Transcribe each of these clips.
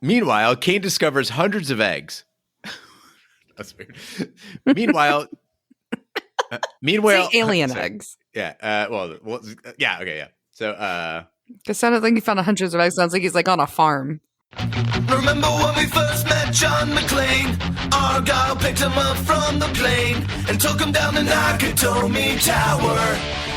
Meanwhile, Kane discovers hundreds of eggs. That's weird. Meanwhile, Say alien eggs. Yeah. Yeah. Okay. Yeah. So, It sounded like he found hundreds of eggs. Sounds like he's like on a farm. Remember when we first met John McClane? Argyle picked him up from the plane and took him down the Nakatomi Tower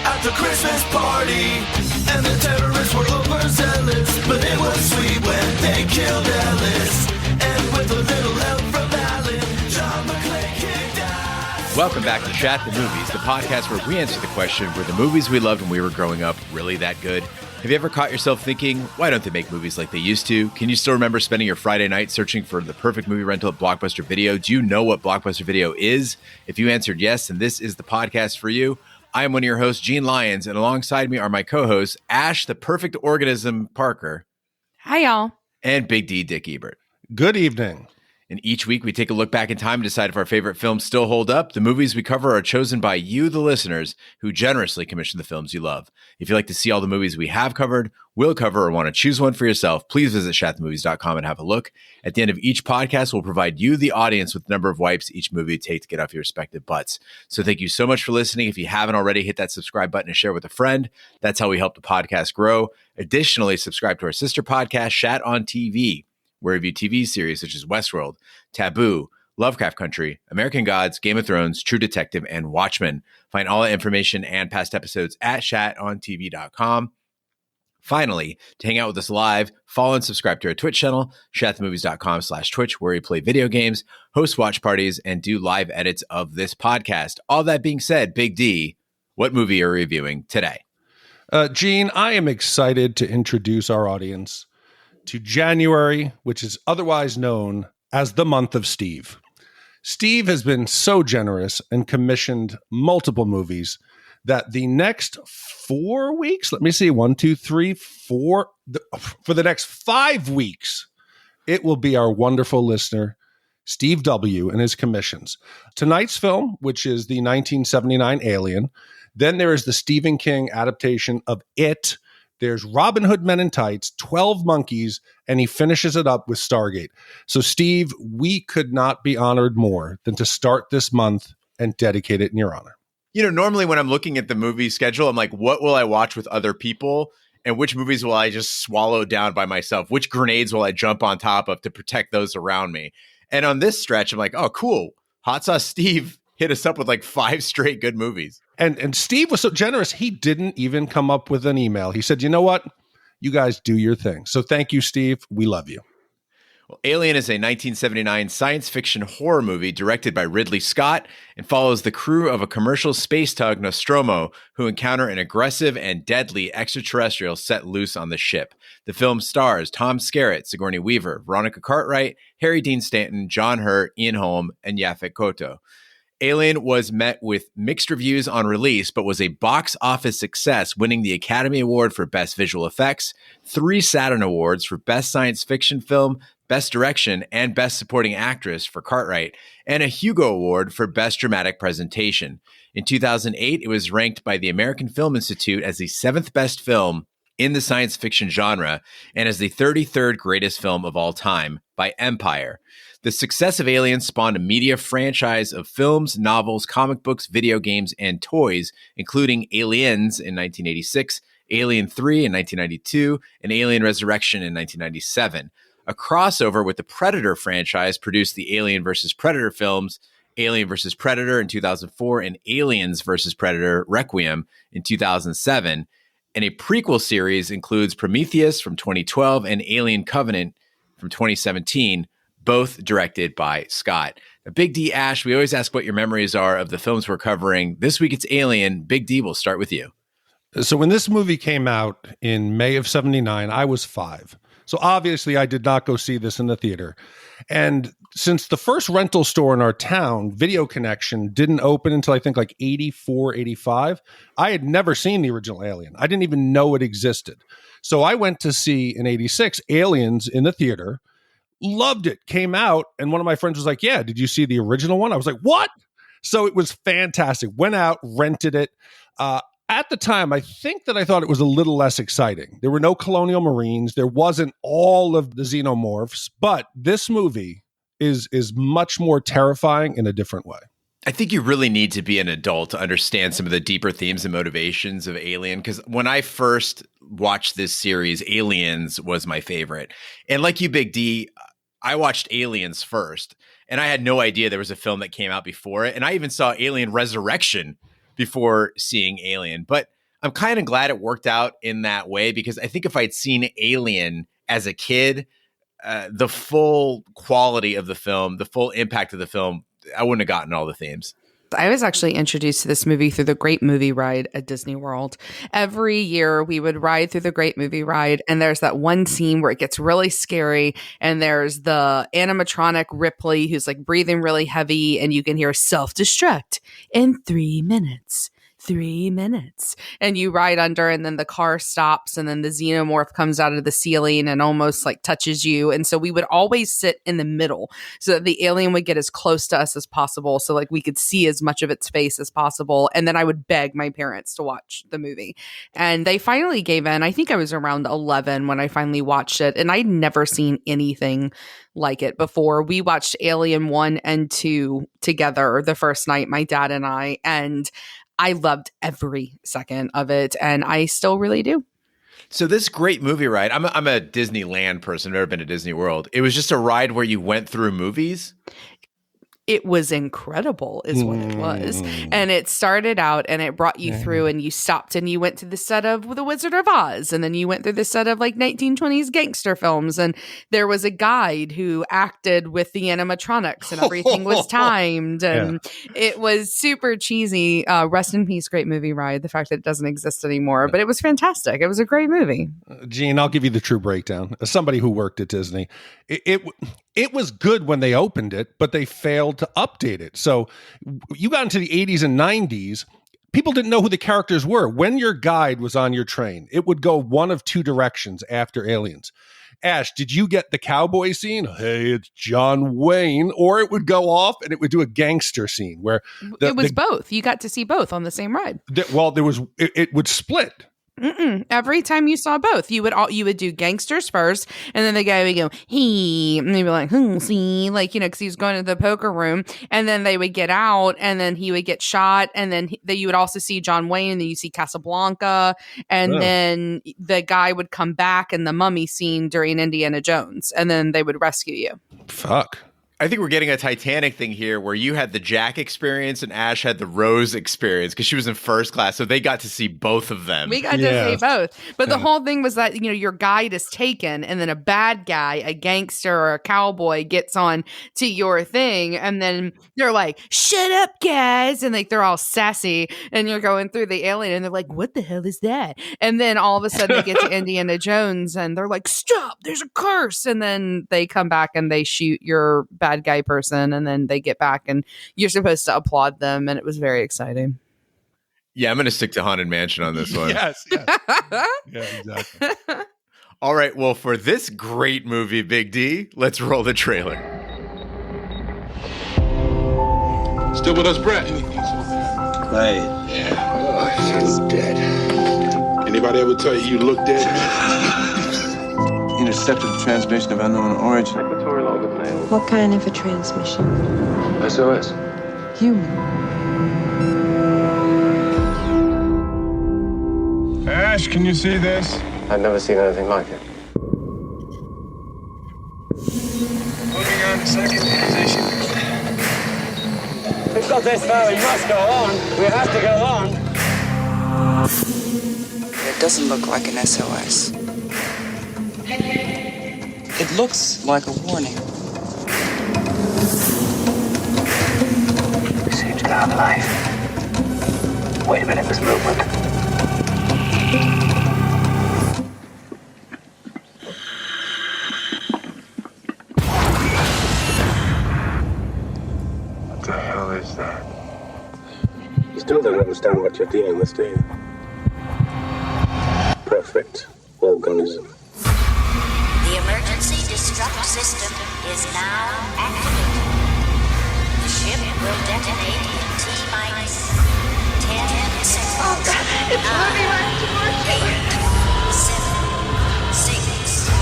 at the Christmas party. And the terrorists were overzealous, but it was sweet when they killed Ellis. And with a little help from Alan, John McClane kicked ass. welcome back to Shat the Movies, the podcast where we answer the question, were the movies we loved when we were growing up really that good? Have you ever caught yourself thinking, why don't they make movies like they used to? Can you still remember spending your Friday night searching for the perfect movie rental at Blockbuster Video? Do you know what Blockbuster Video is? If you answered yes, then this is the podcast for you. I am one of your hosts, Gene Lyons, and alongside me are my co-hosts, Ash, the perfect organism, Parker. Hi, y'all. And Big D, Dick Ebert. Good evening. And each week we take a look back in time and decide if our favorite films still hold up. The movies we cover are chosen by you, the listeners, who generously commission the films you love. If you'd like to see all the movies we have covered, will cover, or want to choose one for yourself, please visit shatthemovies.com and have a look. At the end of each podcast, we'll provide you, the audience, with the number of wipes each movie would take to get off your respective butts. So thank you so much for listening. If you haven't already, hit that subscribe button and share with a friend. That's how we help the podcast grow. Additionally, subscribe to our sister podcast, Shat on TV, where we review TV series such as Westworld, Taboo, Lovecraft Country, American Gods, Game of Thrones, True Detective, and Watchmen. Find all the information and past episodes at shatontv.com. Finally, to hang out with us live, follow and subscribe to our Twitch channel, shatthemovies.com/Twitch, where we play video games, host watch parties, and do live edits of this podcast. All that being said, Big D, what movie are we reviewing today? Gene, I am excited to introduce our audience to January, which is otherwise known as the month of Steve. Steve has been so generous and commissioned multiple movies that the next 4 weeks, let me see, 1, 2, 3, 4, for the next 5 weeks, it will be our wonderful listener, Steve W. and his commissions. Tonight's film, which is the 1979 Alien. Then there is the Stephen King adaptation of It. There's Robin Hood Men in Tights, 12 Monkeys, and he finishes it up with Stargate. So, Steve, we could not be honored more than to start this month and dedicate it in your honor. You know, normally when I'm looking at the movie schedule, I'm like, what will I watch with other people? And which movies will I just swallow down by myself? Which grenades will I jump on top of to protect those around me? And on this stretch, I'm like, oh, cool. Hot Sauce Steve hit us up with like 5 straight good movies. And Steve was so generous, he didn't even come up with an email. He said, you know what? You guys do your thing. So thank you, Steve. We love you. Well, Alien is a 1979 science fiction horror movie directed by Ridley Scott and follows the crew of a commercial space tug, Nostromo, who encounter an aggressive and deadly extraterrestrial set loose on the ship. The film stars Tom Skerritt, Sigourney Weaver, Veronica Cartwright, Harry Dean Stanton, John Hurt, Ian Holm, and Yaphet Kotto. Alien was met with mixed reviews on release, but was a box office success, winning the Academy Award for Best Visual Effects, 3 Saturn Awards for Best Science Fiction Film, Best Direction, and Best Supporting Actress for Cartwright, and a Hugo Award for Best Dramatic Presentation. In 2008, it was ranked by the American Film Institute as the 7th best film in the science fiction genre and as the 33rd greatest film of all time by Empire. The success of Alien spawned a media franchise of films, novels, comic books, video games, and toys, including Aliens in 1986, Alien 3 in 1992, and Alien Resurrection in 1997. A crossover with the Predator franchise produced the Alien vs. Predator films, Alien vs. Predator in 2004, and Aliens vs. Predator Requiem in 2007. And a prequel series includes Prometheus from 2012 and Alien Covenant from 2017, both directed by Scott. Now, Big D, Ash, we always ask what your memories are of the films we're covering. This week it's Alien. Big D, we'll start with you. So when this movie came out in May of 79, I was 5. So obviously I did not go see this in the theater. And since the first rental store in our town, Video Connection, didn't open until I think like 84, 85, I had never seen the original Alien. I didn't even know it existed. So I went to see in 86 Aliens in the theater, loved it, came out, and one of my friends was like, yeah, did you see the original one? I was like, what? So it was fantastic. Went out, rented it. at the time, I think that I thought it was a little less exciting. There were no colonial marines. There wasn't all of the xenomorphs, but this movie is much more terrifying in a different way. I think you really need to be an adult to understand some of the deeper themes and motivations of Alien. Because when I first watched this series, Aliens was my favorite. And like you, Big D, I watched Aliens first. And I had no idea there was a film that came out before it. And I even saw Alien Resurrection before seeing Alien. But I'm kind of glad it worked out in that way, because I think if I'd seen Alien as a kid, the full quality of the film, the full impact of the film, I wouldn't have gotten all the themes. I was actually introduced to this movie through the Great Movie Ride at Disney World. Every year we would ride through the Great Movie Ride, and there's that one scene where it gets really scary, and there's the animatronic Ripley who's like breathing really heavy, and you can hear self-destruct in 3 minutes. 3 minutes. And you ride under, and then the car stops, and then the xenomorph comes out of the ceiling and almost like touches you. And so we would always sit in the middle so that the alien would get as close to us as possible, so like we could see as much of its face as possible. And then I would beg my parents to watch the movie, and they finally gave in. I think I was around 11 when I finally watched it, and I'd never seen anything like it before. We watched Alien 1 and 2 together the first night, my dad and I, and I loved every second of it, and I still really do. So this Great Movie Ride, I'm a Disneyland person. I've never been to Disney World. It was just a ride where you went through movies? It was incredible is what it was. And it started out and it brought you through, and you stopped and you went to the set of The Wizard of Oz, and then you went through the set of like 1920s gangster films, and there was a guide who acted with the animatronics, and everything was timed, and it was super cheesy. Rest in peace, Great Movie Ride. The fact that it doesn't exist anymore, but it was fantastic. It was a great movie. Gene, I'll give you the true breakdown. As somebody who worked at Disney, it was good when they opened it, but they failed to update it. So you got into the 80s and 90s, people didn't know who the characters were. When your guide was on your train, it would go one of two directions after Aliens. Ash, did you get the cowboy scene? Hey, it's John Wayne. Or it would go off and it would do a gangster scene where it was both. You got to see both on the same ride. It would split. Every time you saw both, you would do gangsters first, and then the guy would go, he, and they'd be like, see, like, you know, because he was going to the poker room, and then they would get out, and then he would get shot, and then you would also see John Wayne, and then you see Casablanca, and then the guy would come back in the mummy scene during Indiana Jones, and then they would rescue you. Fuck. I think we're getting a Titanic thing here where you had the Jack experience and Ash had the Rose experience because she was in first class. So they got to see both of them. We got to see both. But the whole thing was that, you know, your guide is taken and then a bad guy, a gangster or a cowboy gets on to your thing. And then they're like, shut up, guys. And like, they're all sassy and you're going through the alien and they're like, what the hell is that? And then all of a sudden they get to Indiana Jones and they're like, stop, there's a curse. And then they come back and they shoot your bad guy person, and then they get back and you're supposed to applaud them, and it was very exciting. Yeah, I'm going to stick to Haunted Mansion on this one. Yes. Yeah, exactly. All right, well, for this great movie, Big D, let's roll the trailer. Still with us, Brett? Right. Yeah. Oh, she's dead. Anybody ever tell you look dead? Intercepted a transmission of unknown origin. What kind of a transmission? SOS. Human. Ash, can you see this? I've never seen anything like it. Moving on to second position. We've got this far, we must go on. We have to go on. It doesn't look like an SOS. It looks like a warning. We seem to have life. Wait a minute, there's movement. What the hell is that? You still don't understand what you're dealing with, do you? Perfect organism. The emergency destruct system is now activated. The ship will detonate in T-minus 10 seconds. Oh, God. It's moving right towards you. 7, 6, 5,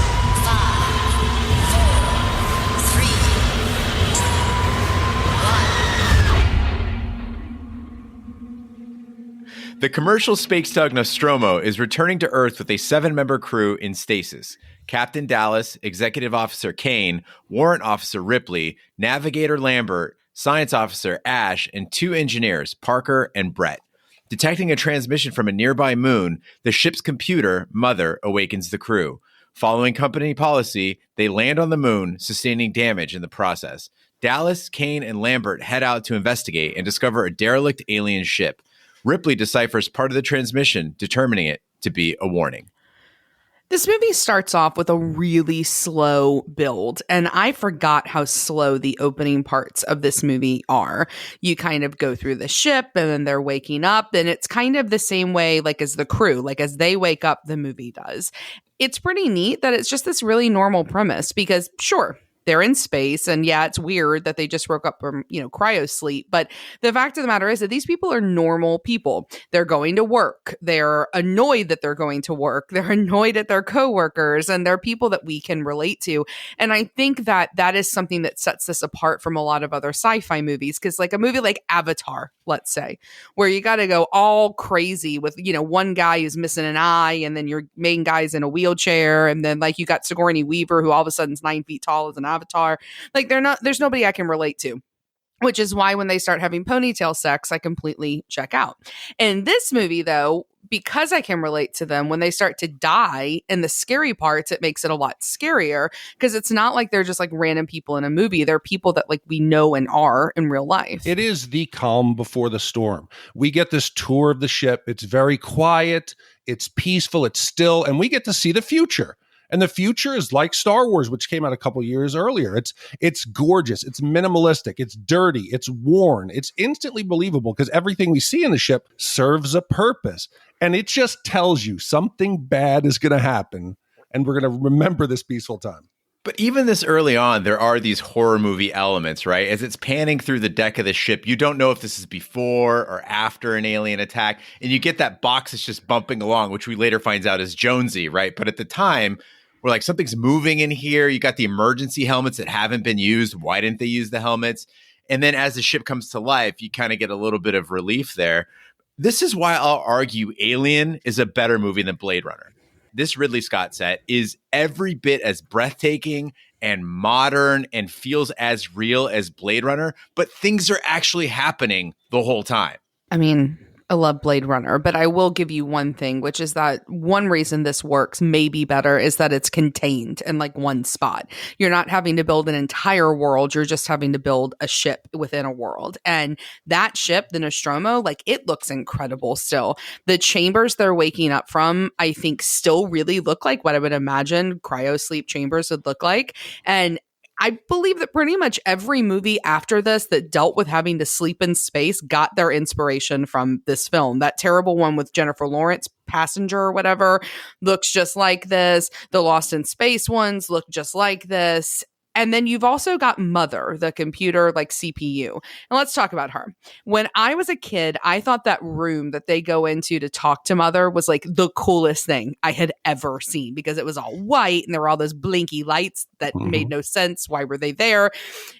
4, 3, 2, 1. The commercial space tug Nostromo is returning to Earth with a 7-member crew in stasis. Captain Dallas, Executive Officer Kane, Warrant Officer Ripley, Navigator Lambert, Science Officer Ash, and 2 engineers, Parker and Brett. Detecting a transmission from a nearby moon, the ship's computer, Mother, awakens the crew. Following company policy, they land on the moon, sustaining damage in the process. Dallas, Kane, and Lambert head out to investigate and discover a derelict alien ship. Ripley deciphers part of the transmission, determining it to be a warning. This movie starts off with a really slow build, and I forgot how slow the opening parts of this movie are. You kind of go through the ship, and then they're waking up, and it's kind of the same way like as the crew, like as they wake up, the movie does. It's pretty neat that it's just this really normal premise because, sure, they're in space, and yeah, it's weird that they just woke up from, cryo-sleep, but the fact of the matter is that these people are normal people. They're going to work. They're annoyed that they're going to work. They're annoyed at their coworkers, and they're people that we can relate to. And I think that that is something that sets this apart from a lot of other sci-fi movies, because like a movie like Avatar, let's say, where you got to go all crazy with, one guy who's missing an eye, and then your main guy's in a wheelchair, and then like you got Sigourney Weaver, who all of a sudden is 9 feet tall as an Avatar. Like there's nobody I can relate to, which is why when they start having ponytail sex, I completely check out. In this movie, though, because I can relate to them, when they start to die in the scary parts, it makes it a lot scarier because it's not like they're just like random people in a movie. They're people that like we know and are in real life. It is the calm before the storm. We get this tour of the ship. It's very quiet. It's peaceful. It's still, and we get to see the future. And the future is like Star Wars, which came out a couple years earlier. It's gorgeous. It's minimalistic. It's dirty. It's worn. It's instantly believable because everything we see in the ship serves a purpose. And it just tells you something bad is going to happen. And we're going to remember this peaceful time. But even this early on, there are these horror movie elements, right? As it's panning through the deck of the ship, you don't know if this is before or after an alien attack. And you get that box that's just bumping along, which we later finds out is Jonesy, right? But at the time, we're like, something's moving in here. You got the emergency helmets that haven't been used. Why didn't they use the helmets? And then as the ship comes to life, you kind of get a little bit of relief there. This is why I'll argue Alien is a better movie than Blade Runner. This Ridley Scott set is every bit as breathtaking and modern and feels as real as Blade Runner, but things are actually happening the whole time. I mean, I love Blade Runner, but I will give you one thing, which is that one reason this works maybe better is that it's contained in like one spot. You're not having to build an entire world. You're just having to build a ship within a world. And that ship, the Nostromo, like it looks incredible still. The chambers they're waking up from, I think still really look like what I would imagine cryo-sleep chambers would look like. And I believe that pretty much every movie after this that dealt with having to sleep in space got their inspiration from this film. That terrible one with Jennifer Lawrence, Passenger or whatever, looks just like this. The Lost in Space ones look just like this. And then you've also got Mother, the computer like CPU. And let's talk about her. When I was a kid, I thought that room that they go into to talk to Mother was like the coolest thing I had ever seen because it was all white and there were all those blinky lights that made no sense. Why were they there?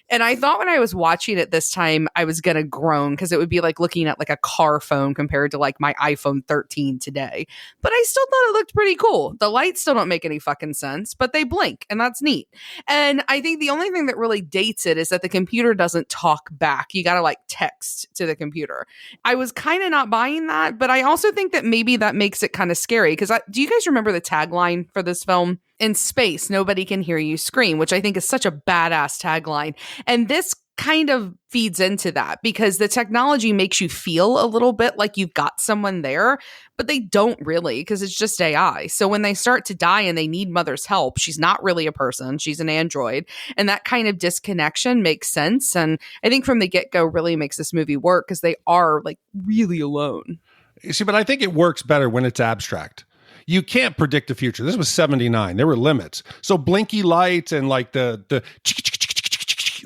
And I thought when I was watching it this time, I was going to groan because it would be like looking at like a car phone compared to like my iPhone 13 today. But I still thought it looked pretty cool. The lights still don't make any fucking sense, but they blink and that's neat. And I think the only thing that really dates it is that the computer doesn't talk back. You got to like text to the computer. I was kind of not buying that, but I also think that maybe that makes it kind of scary because do you guys remember the tagline for this film? In space, nobody can hear you scream, which I think is such a badass tagline. And this kind of feeds into that because the technology makes you feel a little bit like you've got someone there, but they don't really because it's just AI. So when they start to die and they need Mother's help, she's not really a person. She's an android. And that kind of disconnection makes sense. And I think from the get-go really makes this movie work because they are like really alone. You see, but I think it works better when it's abstract. You can't predict the future. This was 79. There were limits. So blinky lights and like the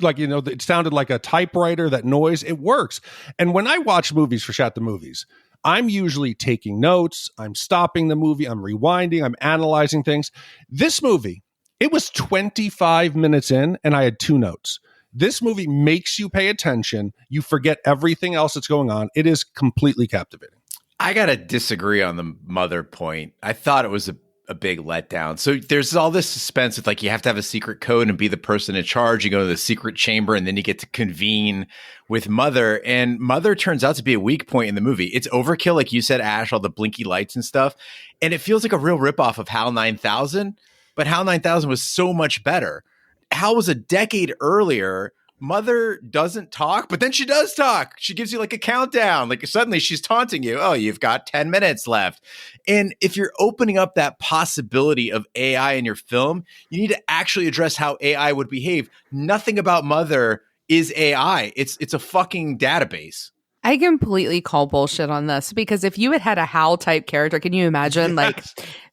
like, it sounded like a typewriter, that noise, it works. And when I watch movies for Shat the Movies, I'm usually taking notes. I'm stopping the movie. I'm rewinding. I'm analyzing things. This movie, it was 25 minutes in and I had 2 notes. This movie makes you pay attention. You forget everything else that's going on. It is completely captivating. I got to disagree on the mother point. I thought it was a big letdown. So there's all this suspense with like you have to have a secret code and be the person in charge. You go to the secret chamber and then you get to convene with Mother. And Mother turns out to be a weak point in the movie. It's overkill, like you said, Ash, all the blinky lights and stuff. And it feels like a real ripoff of HAL 9000. But HAL 9000 was so much better. HAL was a decade earlier. Mother doesn't talk, but then she does talk. She gives you like a countdown. Like suddenly she's taunting you. Oh, you've got 10 minutes left. And if you're opening up that possibility of AI in your film, you need to actually address how AI would behave. Nothing about Mother is AI. It's a fucking database. I completely call bullshit on this because if you had a HAL type character, can you imagine like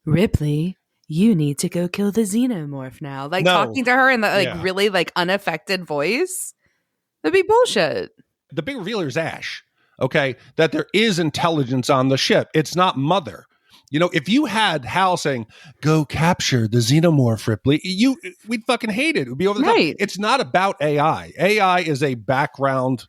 Ripley? You need to go kill the xenomorph now. Like talking to her in the really like unaffected voice. That'd be bullshit. The big revealer is Ash. Okay. That there is intelligence on the ship. It's not Mother. You know, if you had Hal saying, go capture the xenomorph, Ripley, we'd fucking hate it. It would be over the top. It's not about AI. AI is a background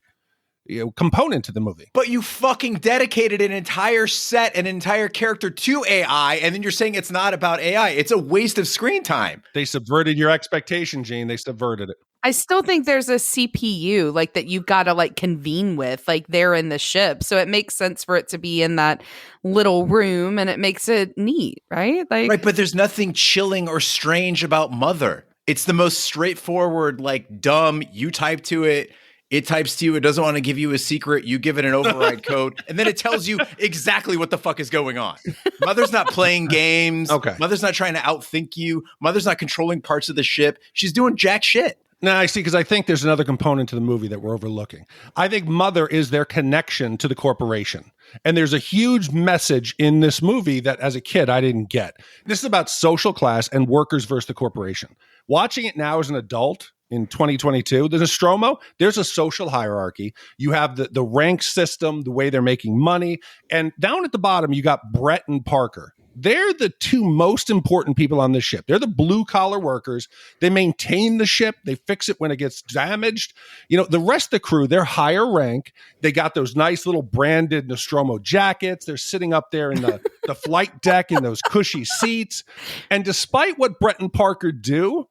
component to the movie. But you fucking dedicated an entire set, an entire character to AI, and then you're saying it's not about AI. It's a waste of screen time. They subverted your expectation, Gene. They subverted it. I still think there's a CPU like that you've got to like convene with, like they're in the ship. So it makes sense for it to be in that little room and it makes it neat, right? Like, right, but there's nothing chilling or strange about Mother. It's the most straightforward, like dumb, you type to it. It types to you. It doesn't want to give you a secret. You give it an override code. And then it tells you exactly what the fuck is going on. Mother's not playing games. Okay. Mother's not trying to outthink you. Mother's not controlling parts of the ship. She's doing jack shit. No, I see, because I think there's another component to the movie that we're overlooking. I think Mother is their connection to the corporation. And there's a huge message in this movie that as a kid, I didn't get. This is about social class and workers versus the corporation. Watching it now as an adult, in 2022, the Nostromo, there's a social hierarchy. You have the rank system, the way they're making money. And down at the bottom, you got Brett and Parker. They're the 2 most important people on this ship. They're the blue collar workers. They maintain the ship. They fix it when it gets damaged. You know, the rest of the crew, they're higher rank. They got those nice little branded Nostromo jackets. They're sitting up there in the flight deck in those cushy seats. And despite what Brett and Parker do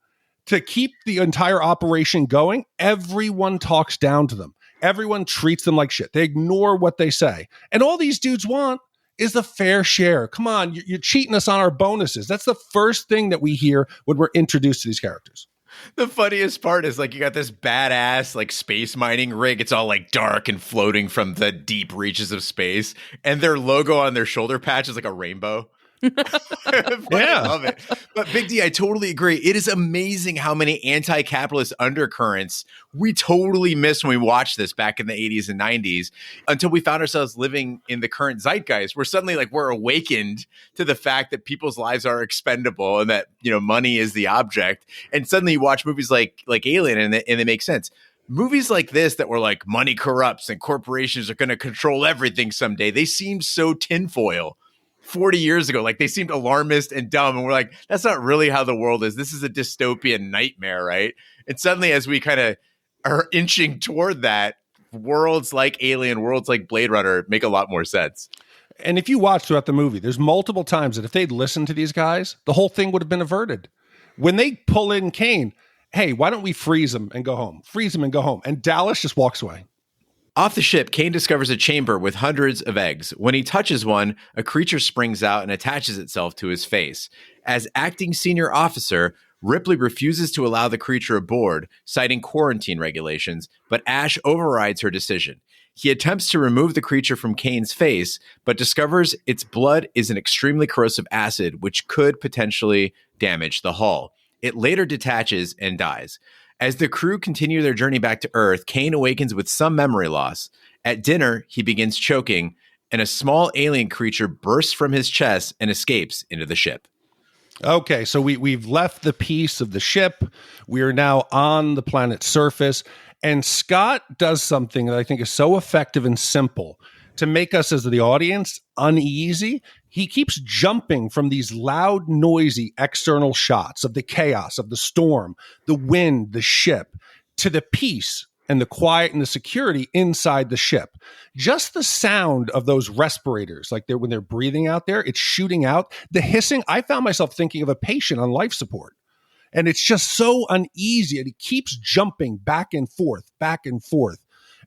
to keep the entire operation going, everyone talks down to them. Everyone treats them like shit. They ignore what they say. And all these dudes want is a fair share. Come on, you're cheating us on our bonuses. That's the first thing that we hear when we're introduced to these characters. The funniest part is like you got this badass like space mining rig. It's all like dark and floating from the deep reaches of space. And their logo on their shoulder patch is like a rainbow. I love it. But Big D, I totally agree. It is amazing how many anti-capitalist undercurrents we totally missed when we watched this back in the 80s and 90s until we found ourselves living in the current zeitgeist where suddenly like we're awakened to the fact that people's lives are expendable and that, you know, money is the object. And suddenly you watch movies like Alien and they make sense. Movies like this that were like money corrupts and corporations are going to control everything someday, they seemed so tinfoil 40 years ago. Like they seemed alarmist and dumb. And we're like, that's not really how the world is. This is a dystopian nightmare, right? And suddenly as we kind of are inching toward that, worlds like Alien, worlds like Blade Runner make a lot more sense. And if you watch throughout the movie, there's multiple times that if they'd listened to these guys, the whole thing would have been averted. When they pull in Kane, hey, why don't we freeze him and go home? Freeze him and go home. And Dallas just walks away. Off the ship, Kane discovers a chamber with hundreds of eggs. When he touches one, a creature springs out and attaches itself to his face. As acting senior officer, Ripley refuses to allow the creature aboard, citing quarantine regulations, but Ash overrides her decision. He attempts to remove the creature from Kane's face, but discovers its blood is an extremely corrosive acid, which could potentially damage the hull. It later detaches and dies. As the crew continue their journey back to Earth, Kane awakens with some memory loss. At dinner, he begins choking, and a small alien creature bursts from his chest and escapes into the ship. Okay, so we've left the piece of the ship. We are now on the planet's surface. And Scott does something that I think is so effective and simple to make us as the audience uneasy. He keeps jumping from these loud, noisy external shots of the chaos, of the storm, the wind, the ship, to the peace and the quiet and the security inside the ship. Just the sound of those respirators, like when they're breathing out there, it's shooting out. The hissing, I found myself thinking of a patient on life support. And it's just so uneasy. And he keeps jumping back and forth, back and forth.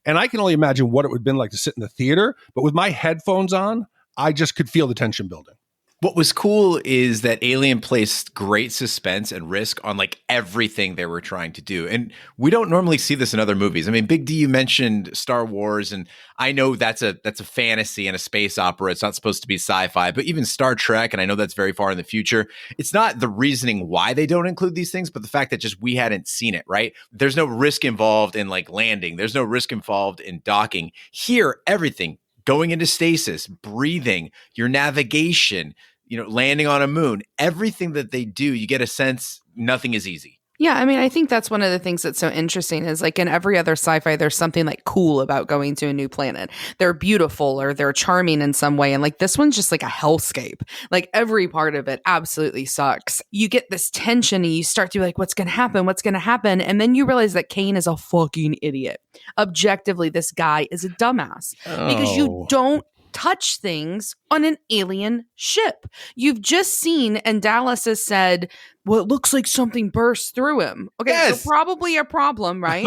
And I can only imagine what it would have been like to sit in the theater. But with my headphones on, I just could feel the tension building. What was cool is that Alien placed great suspense and risk on like everything they were trying to do. And we don't normally see this in other movies. I mean, Big D, you mentioned Star Wars, and I know that's a fantasy and a space opera. It's not supposed to be sci-fi, but even Star Trek, and I know that's very far in the future. It's not the reasoning why they don't include these things, but the fact that just we hadn't seen it, right? There's no risk involved in like landing. There's no risk involved in docking. Here, everything, going into stasis, breathing, your navigation, landing on a moon, everything that they do, you get a sense nothing is easy. Yeah, I mean, I think that's one of the things that's so interesting is like in every other sci-fi, there's something like cool about going to a new planet. They're beautiful or they're charming in some way. And like this one's just like a hellscape. Like every part of it absolutely sucks. You get this tension and you start to be like, what's going to happen? What's going to happen? And then you realize that Kane is a fucking idiot. Objectively, this guy is a dumbass because you don't touch things on an alien ship. You've just seen, and Dallas has said, well, it looks like something burst through him. Okay, yes. So probably a problem, right?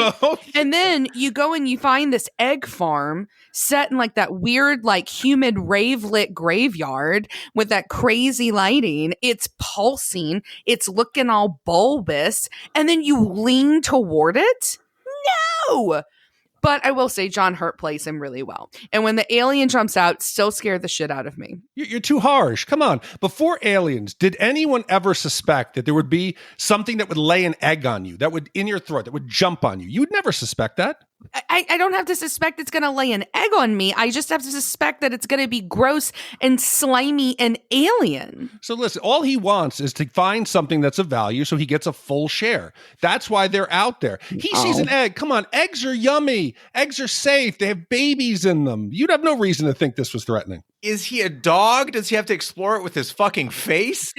And then you go and you find this egg farm set in like that weird, like humid rave-lit graveyard with that crazy lighting. It's pulsing. It's looking all bulbous. And then you lean toward it? No! But I will say John Hurt plays him really well. And when the alien jumps out, still scared the shit out of me. You're too harsh. Come on. Before Aliens, did anyone ever suspect that there would be something that would lay an egg on you, that would in your throat, that would jump on you? You would never suspect that. I don't have to suspect it's going to lay an egg on me. I just have to suspect that it's going to be gross and slimy and alien. So listen, all he wants is to find something that's of value so he gets a full share. That's why they're out there. He sees an egg. Come on, eggs are yummy. Eggs are safe. They have babies in them. You'd have no reason to think this was threatening. Is he a dog? Does he have to explore it with his fucking face?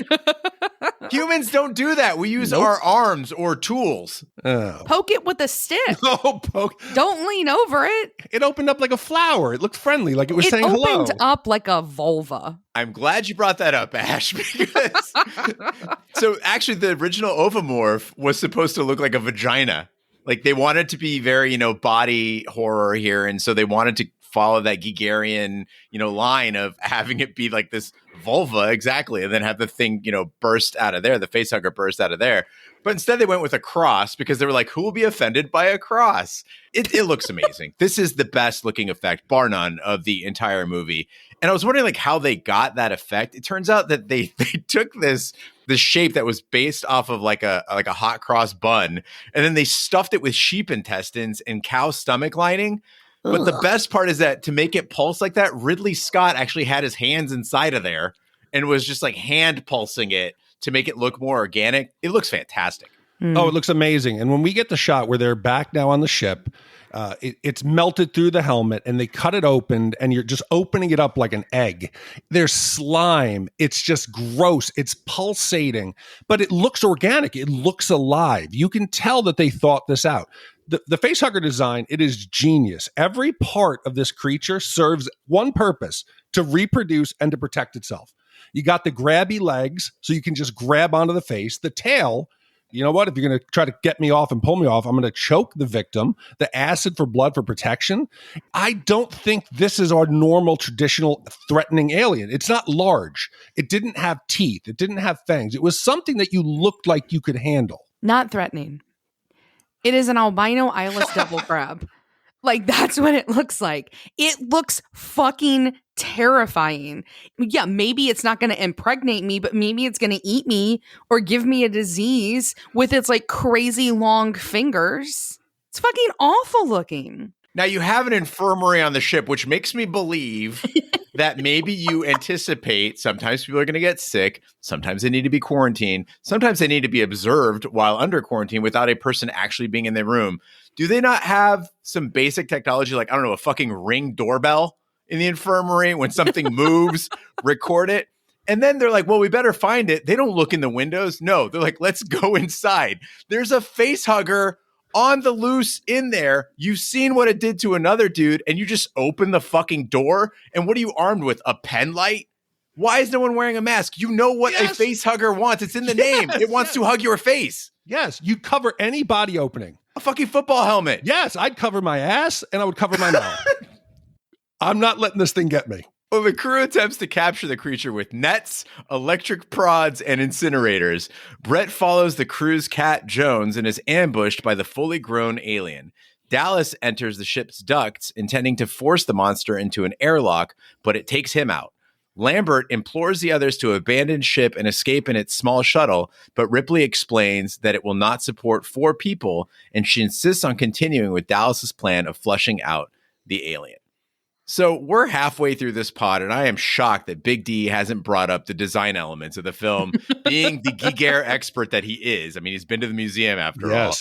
Humans don't do that. We use our arms or tools. Poke it with a stick. Oh, poke. Don't lean over it. It opened up like a flower. It looked friendly, like it was saying hello. It opened up like a vulva. I'm glad you brought that up, Ash, because so actually the original ovamorph was supposed to look like a vagina. Like they wanted to be very, body horror here. And so they wanted to follow that Gigarian, line of having it be like this vulva, exactly, and then have the thing, burst out of there, the facehugger burst out of there. But instead they went with a cross because they were like, who will be offended by a cross? It looks amazing. This is the best looking effect, bar none, of the entire movie. And I was wondering like how they got that effect. It turns out that they took this shape that was based off of like a hot cross bun, and then they stuffed it with sheep intestines and cow stomach lining. But the best part is that to make it pulse like that, Ridley Scott actually had his hands inside of there and was just like hand pulsing it to make it look more organic. It looks fantastic. Oh, it looks amazing. And when we get the shot where they're back now on the ship, it's melted through the helmet and they cut it open and you're just opening it up like an egg. There's slime. It's just gross. It's pulsating, but it looks organic. It looks alive. You can tell that they thought this out. The facehugger design, it is genius. Every part of this creature serves one purpose: to reproduce and to protect itself. You got the grabby legs, so you can just grab onto the face. The tail, you know what? If you're going to try to get me off and pull me off, I'm going to choke the victim. The acid for blood for protection. I don't think this is our normal, traditional, threatening alien. It's not large. It didn't have teeth. It didn't have fangs. It was something that you looked like you could handle. Not threatening. It is an albino eyeless devil crab. Like, that's what it looks like. It looks fucking terrifying. Yeah, maybe it's not going to impregnate me, but maybe it's going to eat me or give me a disease with its, like, crazy long fingers. It's fucking awful looking. Now, you have an infirmary on the ship, which makes me believe that maybe you anticipate sometimes people are going to get sick. Sometimes they need to be quarantined. Sometimes they need to be observed while under quarantine without a person actually being in their room. Do they not have some basic technology like, I don't know, a fucking Ring doorbell? in the infirmary. When something moves, record it. And then they're like, well, we better find it. They don't look in the windows. No, they're like, let's go inside. There's a face hugger on the loose in there. You've seen what it did to another dude, and you just open the fucking door. And what are you armed with? A pen light? Why is no one wearing a mask? You know what a face hugger wants. It's in the name. It wants to hug your face. Yes, you cover any body opening. A fucking football helmet. Yes, I'd cover my ass and I would cover my mouth. I'm not letting this thing get me. Well, the crew attempts to capture the creature with nets, electric prods, and incinerators. Brett follows the crew's cat, Jones, and is ambushed by the fully grown alien. Dallas enters the ship's ducts, intending to force the monster into an airlock, but it takes him out. Lambert implores the others to abandon ship and escape in its small shuttle, but Ripley explains that it will not support 4 people, and she insists on continuing with Dallas's plan of flushing out the alien. So we're halfway through this pod, and I am shocked that Big D hasn't brought up the design elements of the film, being the Giger expert that he is. I mean, he's been to the museum after all.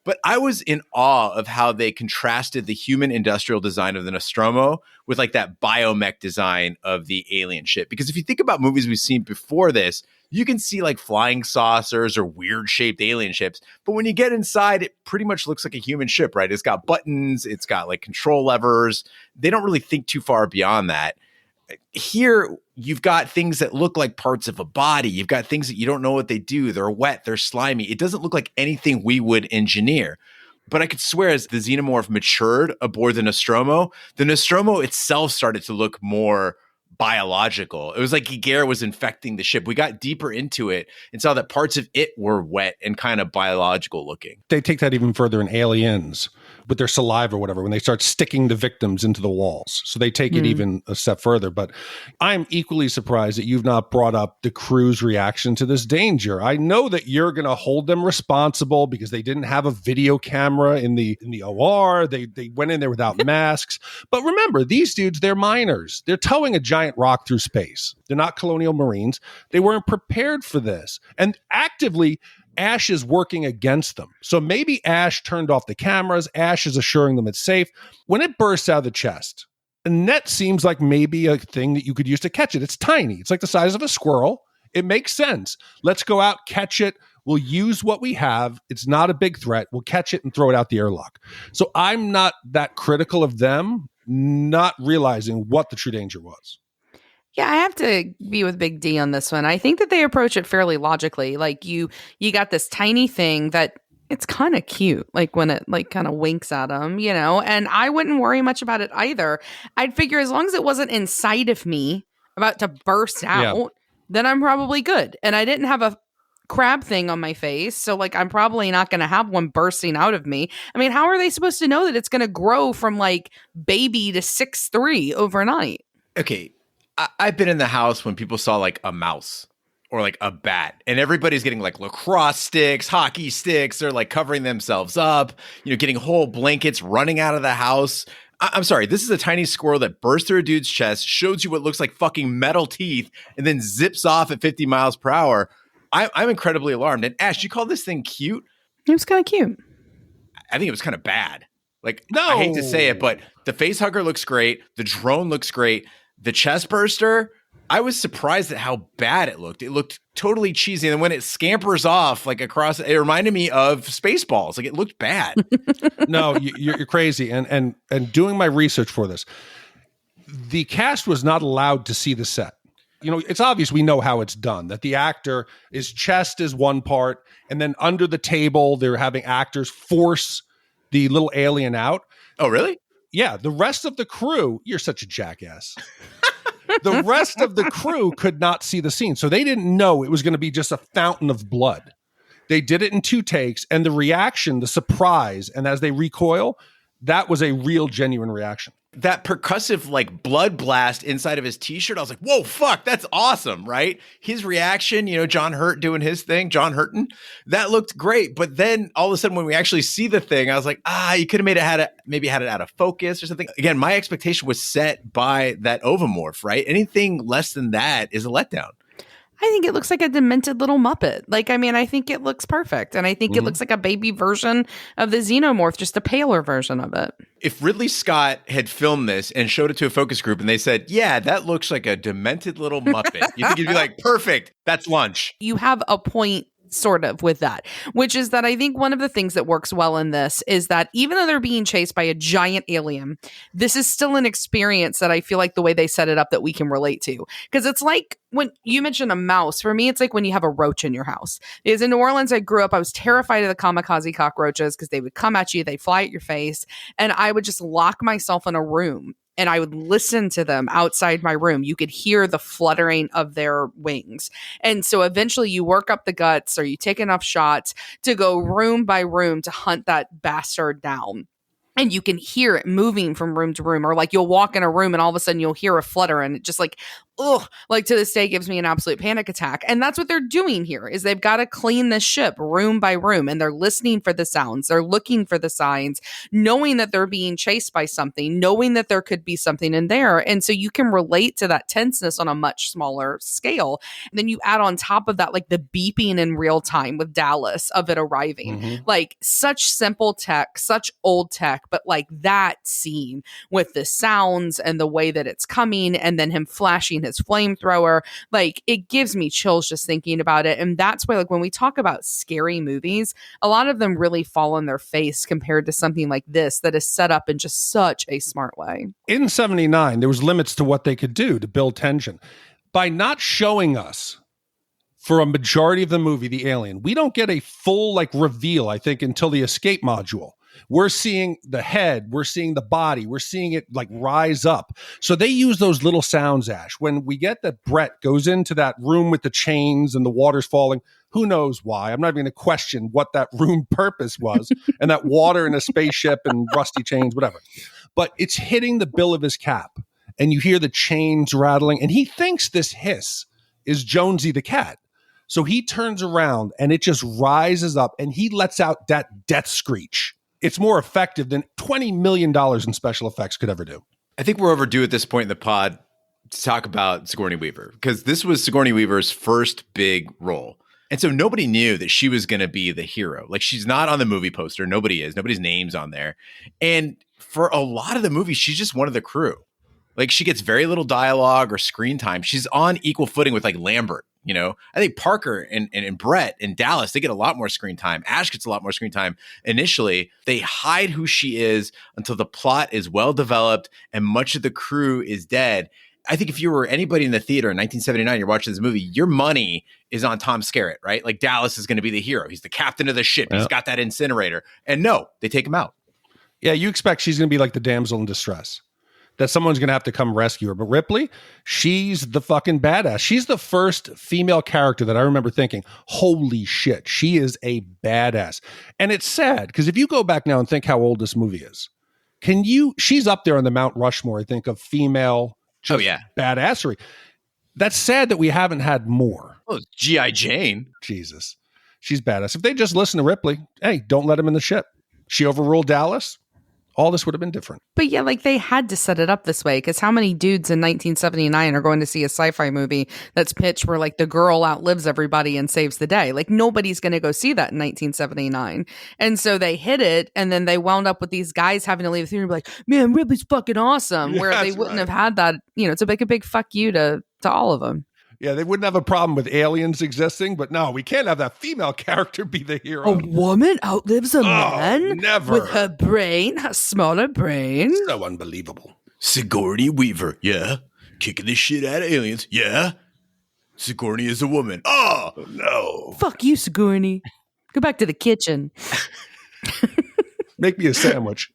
But I was in awe of how they contrasted the human industrial design of the Nostromo with like that biomech design of the alien ship. Because if you think about movies we've seen before this, you can see like flying saucers or weird shaped alien ships. But when you get inside, it pretty much looks like a human ship, right? It's got buttons, it's got like control levers. They don't really think too far beyond that. Here, you've got things that look like parts of a body. You've got things that you don't know what they do. They're wet, they're slimy. It doesn't look like anything we would engineer. But I could swear as the xenomorph matured aboard the Nostromo itself started to look more biological. It was like Giger was infecting the ship. We got deeper into it and saw that parts of it were wet and kind of biological looking. They take that even further in Aliens with their saliva or whatever, when they start sticking the victims into the walls. So they take it even a step further. But I'm equally surprised that you've not brought up the crew's reaction to this danger. I know that you're going to hold them responsible because they didn't have a video camera in the OR. They went in there without masks. But remember, these dudes, they're miners. They're towing a giant rock through space. They're not colonial Marines. They weren't prepared for this. And actively, Ash is working against them. So maybe Ash turned off the cameras. Ash is assuring them it's safe. When it bursts out of the chest, a net seems like maybe a thing that you could use to catch it. It's tiny. It's like the size of a squirrel. It makes sense. Let's go out, catch it. We'll use what we have. It's not a big threat. We'll catch it and throw it out the airlock. So I'm not that critical of them not realizing what the true danger was. Yeah, I have to be with Big D on this one. I think that they approach it fairly logically. Like you got this tiny thing that it's kind of cute, like when it like kind of winks at them, you know, and I wouldn't worry much about it either. I'd figure as long as it wasn't inside of me about to burst out, then I'm probably good. And I didn't have a crab thing on my face, so like I'm probably not going to have one bursting out of me. I mean, how are they supposed to know that it's going to grow from like baby to 6'3" overnight? Okay. I've been in the house when people saw like a mouse or like a bat, and everybody's getting like lacrosse sticks, hockey sticks. They're like covering themselves up, you know, getting whole blankets, running out of the house. I'm sorry. This is a tiny squirrel that bursts through a dude's chest, shows you what looks like fucking metal teeth, and then zips off at 50 miles per hour. I'm incredibly alarmed. And Ash, you call this thing cute? It was kind of cute. I think it was kind of bad. Like, no. I hate to say it, but the face hugger looks great. The drone looks great. The chest burster, I was surprised at how bad it looked. It looked totally cheesy. And when it scampers off like across, it reminded me of Spaceballs. Like it looked bad. No, you're crazy. And doing my research for this, the cast was not allowed to see the set. You know, it's obvious we know how it's done, that the actor, his chest is one part, and then under the table, they're having actors force the little alien out. Oh, really? Yeah, the rest of the crew, you're such a jackass. The rest of the crew could not see the scene. So they didn't know it was going to be just a fountain of blood. They did it in 2 takes, and the reaction, the surprise, and as they recoil, that was a real, genuine reaction. That percussive like blood blast inside of his t-shirt, I was like, whoa, fuck, that's awesome, right? His reaction, you know, John Hurt doing his thing, John Hurton, that looked great. But then all of a sudden when we actually see the thing, I was like, you could have maybe had it out of focus or something. Again, my expectation was set by that ovamorph, right? Anything less than that is a letdown. I think it looks like a demented little Muppet. Like, I mean, I think it looks perfect. And I think it looks like a baby version of the xenomorph, just a paler version of it. If Ridley Scott had filmed this and showed it to a focus group and they said, yeah, that looks like a demented little Muppet, you think you'd be like, perfect, that's lunch. You have a point sort of with that, which is that I think one of the things that works well in this is that even though they're being chased by a giant alien, this is still an experience that I feel like the way they set it up that we can relate to. Because it's like when you mentioned a mouse, for me, it's like when you have a roach in your house. Because in New Orleans, I grew up, I was terrified of the kamikaze cockroaches because they would come at you, they'd fly at your face, and I would just lock myself in a room and I would listen to them outside my room. You could hear the fluttering of their wings. And so eventually you work up the guts or you take enough shots to go room by room to hunt that bastard down. And you can hear it moving from room to room, or like you'll walk in a room and all of a sudden you'll hear a flutter and it just like, ugh, like to this day gives me an absolute panic attack. And that's what they're doing here is they've got to clean the ship room by room and they're listening for the sounds. They're looking for the signs, knowing that they're being chased by something, knowing that there could be something in there. And so you can relate to that tenseness on a much smaller scale. And then you add on top of that, like the beeping in real time with Dallas of it arriving, like such simple tech, such old tech, but like that scene with the sounds and the way that it's coming and then him flashing his flamethrower, like it gives me chills just thinking about it. And that's why, like, when we talk about scary movies, a lot of them really fall on their face compared to something like this that is set up in just such a smart way. In 79, there was limits to what they could do to build tension. By not showing us for a majority of the movie, the alien, we don't get a full like reveal, I think, until the escape module. We're seeing the head, we're seeing the body, we're seeing it like rise up. So they use those little sounds, Ash. When we get that Brett goes into that room with the chains and the water's falling, who knows why? I'm not even going to question what that room purpose was and that water in a spaceship and rusty chains, whatever. But it's hitting the bill of his cap and you hear the chains rattling and he thinks this hiss is Jonesy the cat. So he turns around and it just rises up and he lets out that death screech. It's more effective than $20 million in special effects could ever do. I think we're overdue at this point in the pod to talk about Sigourney Weaver because this was Sigourney Weaver's first big role. And so nobody knew that she was going to be the hero. Like she's not on the movie poster. Nobody is. Nobody's name's on there. And for a lot of the movie, she's just one of the crew. Like she gets very little dialogue or screen time. She's on equal footing with like Lambert. You know, I think Parker and Brett and Dallas, they get a lot more screen time. Ash gets a lot more screen time. Initially, they hide who she is until the plot is well developed and much of the crew is dead. I think if you were anybody in the theater in 1979, you're watching this movie, your money is on Tom Skerritt, right? Like Dallas is going to be the hero. He's the captain of the ship. He's got that incinerator. And no, they take him out. Yeah, you expect she's going to be like the damsel in distress, that someone's going to have to come rescue her. But Ripley, she's the fucking badass. She's the first female character that I remember thinking, holy shit, she is a badass. And it's sad because if you go back now and think how old this movie is, she's up there on the Mount Rushmore, I think, of female badassery. That's sad that we haven't had more. Oh, G.I. Jane. Jesus. She's badass. If they just listen to Ripley, hey, don't let him in the ship. She overruled Dallas. All this would have been different. But yeah, like they had to set it up this way because how many dudes in 1979 are going to see a sci-fi movie that's pitched where like the girl outlives everybody and saves the day? Like nobody's going to go see that in 1979. And so they hit it and then they wound up with these guys having to leave the theater and be like, man, Ripley's fucking awesome. Where they wouldn't have had that, you know, to make a big fuck you to all of them. Yeah, they wouldn't have a problem with aliens existing, but no, we can't have that female character be the hero. A woman outlives a man? Never. With her brain, her smaller brain? So unbelievable. Sigourney Weaver, yeah. Kicking the shit out of aliens, yeah. Sigourney is a woman. Oh, no. Fuck you, Sigourney. Go back to the kitchen. Make me a sandwich.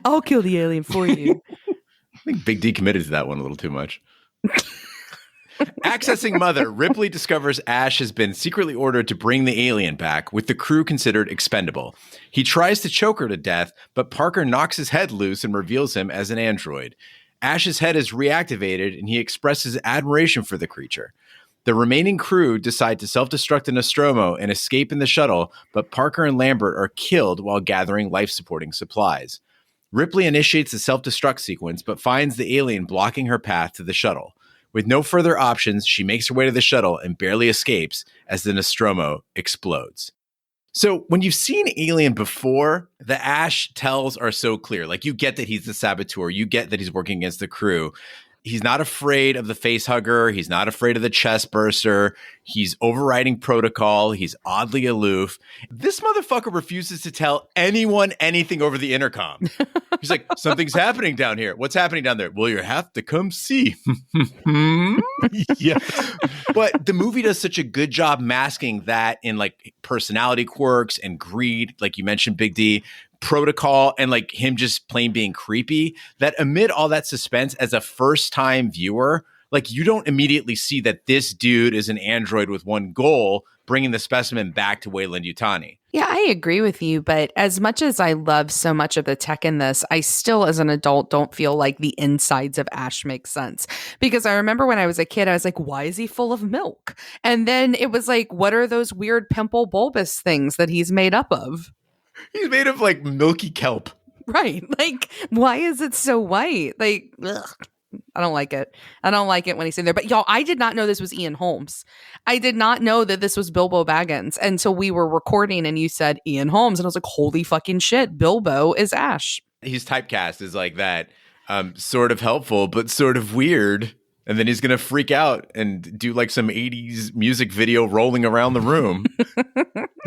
I'll kill the alien for you. I think Big D committed to that one a little too much. Accessing Mother, Ripley discovers Ash has been secretly ordered to bring the alien back, with the crew considered expendable. He tries to choke her to death, but Parker knocks his head loose and reveals him as an android. Ash's head is reactivated, and he expresses admiration for the creature. The remaining crew decide to self-destruct the Nostromo and escape in the shuttle, but Parker and Lambert are killed while gathering life-supporting supplies. Ripley initiates the self-destruct sequence, but finds the alien blocking her path to the shuttle. With no further options, she makes her way to the shuttle and barely escapes as the Nostromo explodes. So when you've seen Alien before, the Ash tells are so clear. Like, you get that he's the saboteur. You get that he's working against the crew. He's not afraid of the facehugger. He's not afraid of the chest burster. He's overriding protocol. He's oddly aloof. This motherfucker refuses to tell anyone anything over the intercom. He's like, something's happening down here. What's happening down there? Well, you have to come see. Yeah. But the movie does such a good job masking that in like personality quirks and greed, like you mentioned, Big D, protocol, and like him just plain being creepy, that amid all that suspense, as a first-time viewer, like, you don't immediately see that this dude is an android with one goal, bringing the specimen back to Weyland-Yutani. Yeah, I agree with you, but as much as I love so much of the tech in this, I still, as an adult, don't feel like the insides of Ash make sense. Because I remember when I was a kid, I was like, why is he full of milk? And then it was like, what are those weird pimple bulbous things that he's made up of? He's made of like milky kelp. Right. Like, why is it so white? Like, ugh. I don't like it. I don't like it when he's in there. But y'all, I did not know this was Ian Holmes. I did not know that this was Bilbo Baggins until we were recording and you said Ian Holmes. And I was like, holy fucking shit, Bilbo is Ash. He's typecast as like that, sort of helpful, but sort of weird. And then he's going to freak out and do like some 80s music video rolling around the room.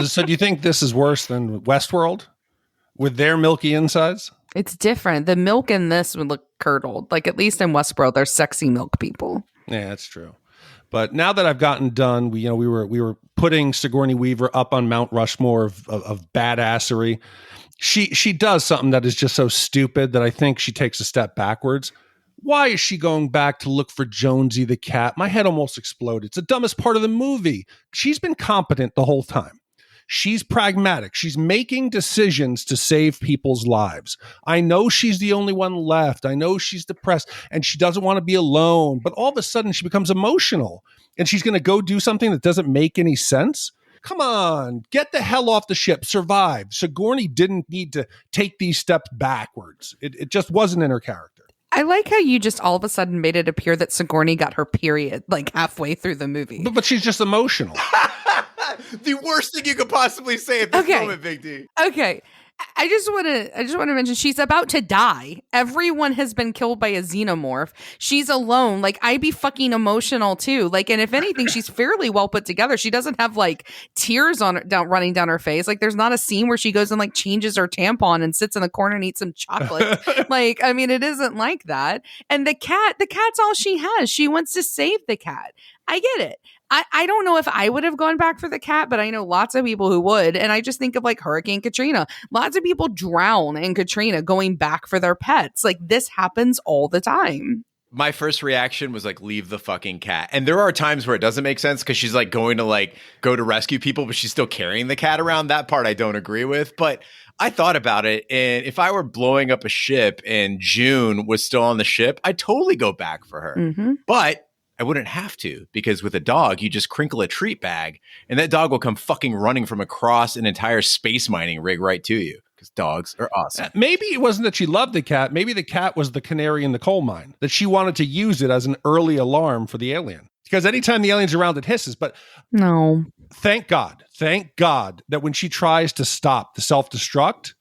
So do you think this is worse than Westworld with their milky insides? It's different. The milk in this would look curdled. Like, at least in Westworld, they're sexy milk people. Yeah, that's true. But now that I've gotten done, we were putting Sigourney Weaver up on Mount Rushmore of badassery. She does something that is just so stupid that I think she takes a step backwards. Why is she going back to look for Jonesy the cat? My head almost exploded. It's the dumbest part of the movie. She's been competent the whole time. She's pragmatic. She's making decisions to save people's lives. I know she's the only one left. I know she's depressed and she doesn't want to be alone. But all of a sudden she becomes emotional and she's going to go do something that doesn't make any sense. Come on, get the hell off the ship. Survive. Sigourney didn't need to take these steps backwards. It just wasn't in her character. I like how you just all of a sudden made it appear that Sigourney got her period like halfway through the movie. But she's just emotional. The worst thing you could possibly say at this moment, Big D. Okay. I just want to mention she's about to die. Everyone has been killed by a xenomorph. She's alone. Like, I'd be fucking emotional too. Like, and if anything, she's fairly well put together. She doesn't have like tears running down her face. Like, there's not a scene where she goes and like changes her tampon and sits in the corner and eats some chocolate. Like, I mean, it isn't like that. And the cat's all she has. She wants to save the cat. I get it. I don't know if I would have gone back for the cat, but I know lots of people who would. And I just think of like Hurricane Katrina. Lots of people drown in Katrina going back for their pets. Like, this happens all the time. My first reaction was like, leave the fucking cat. And there are times where it doesn't make sense because she's like going to like go to rescue people, but she's still carrying the cat around. That part I don't agree with. But I thought about it. And if I were blowing up a ship and June was still on the ship, I'd totally go back for her. Mm-hmm. But I wouldn't have to, because with a dog, you just crinkle a treat bag and that dog will come fucking running from across an entire space mining rig right to you, because dogs are awesome. Maybe it wasn't that she loved the cat. Maybe the cat was the canary in the coal mine, that she wanted to use it as an early alarm for the alien. Because anytime the alien's around, it hisses. But no. Thank God that when she tries to stop the self-destruct,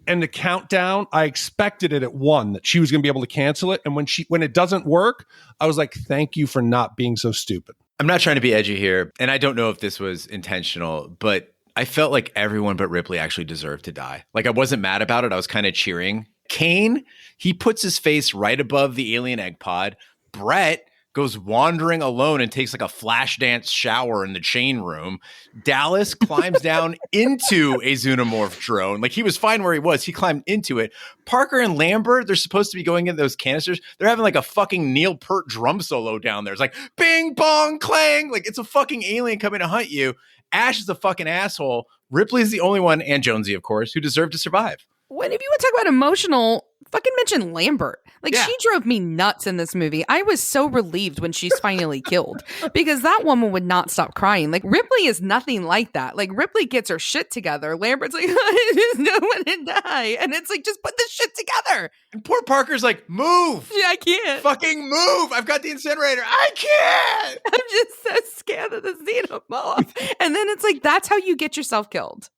and the countdown, I expected it at 1 that she was going to be able to cancel it. And when it doesn't work, I was like, thank you for not being so stupid. I'm not trying to be edgy here, and I don't know if this was intentional, but I felt like everyone but Ripley actually deserved to die. Like, I wasn't mad about it. I was kind of cheering. Kane, he puts his face right above the alien egg pod. Brett goes wandering alone and takes like a flash dance shower in the chain room. Dallas climbs down into a xenomorph drone. Like, he was fine where he was. He climbed into it. Parker and Lambert, they're supposed to be going in those canisters. They're having like a fucking Neil Peart drum solo down there. It's like bing, bong, clang. Like, it's a fucking alien coming to hunt you. Ash is a fucking asshole. Ripley's the only one, and Jonesy, of course, who deserved to survive. When if you want to talk about emotional, fucking mention Lambert. Like, she drove me nuts in this movie. I was so relieved when she's finally killed because that woman would not stop crying. Like, Ripley is nothing like that. Like, Ripley gets her shit together. Lambert's like, I just don't want to die. And it's like, just put this shit together. And poor Parker's like, move. Yeah, I can't. Fucking move. I've got the incinerator. I can't. I'm just so scared of the xenomorph. And then it's like, that's how you get yourself killed.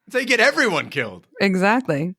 That's how you get everyone killed. Exactly.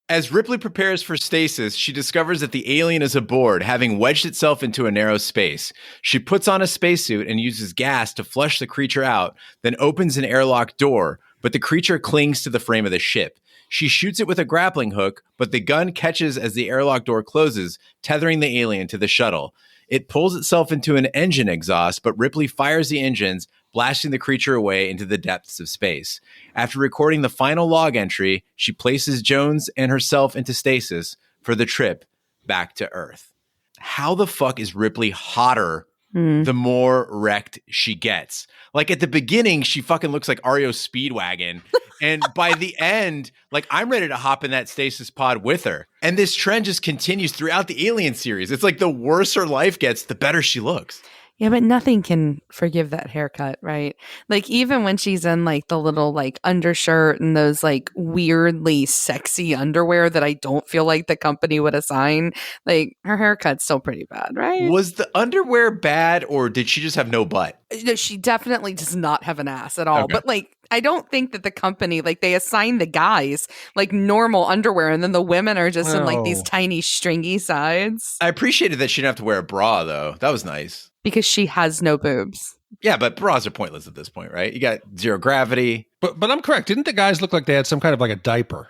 As Ripley prepares for stasis, she discovers that the alien is aboard, having wedged itself into a narrow space. She puts on a spacesuit and uses gas to flush the creature out, then opens an airlock door, but the creature clings to the frame of the ship. She shoots it with a grappling hook, but the gun catches as the airlock door closes, tethering the alien to the shuttle. It pulls itself into an engine exhaust, but Ripley fires the engines, blasting the creature away into the depths of space. After recording the final log entry, she places Jones and herself into stasis for the trip back to Earth. How the fuck is Ripley hotter the more wrecked she gets? Like, at the beginning, she fucking looks like REO Speedwagon. And by the end, like, I'm ready to hop in that stasis pod with her. And this trend just continues throughout the Alien series. It's like the worse her life gets, the better she looks. Yeah, but nothing can forgive that haircut, right? Like, even when she's in like the little like undershirt and those like weirdly sexy underwear that I don't feel like the company would assign, like, her haircut's still pretty bad, right? Was the underwear bad, or did she just have no butt? No, she definitely does not have an ass at all. Okay. But like, I don't think that the company, like, they assign the guys like normal underwear and then the women are just in like these tiny stringy sides. I appreciated that she didn't have to wear a bra, though. That was nice. Because she has no boobs. Yeah, but bras are pointless at this point, right? You got zero gravity. But I'm correct. Didn't the guys look like they had some kind of like a diaper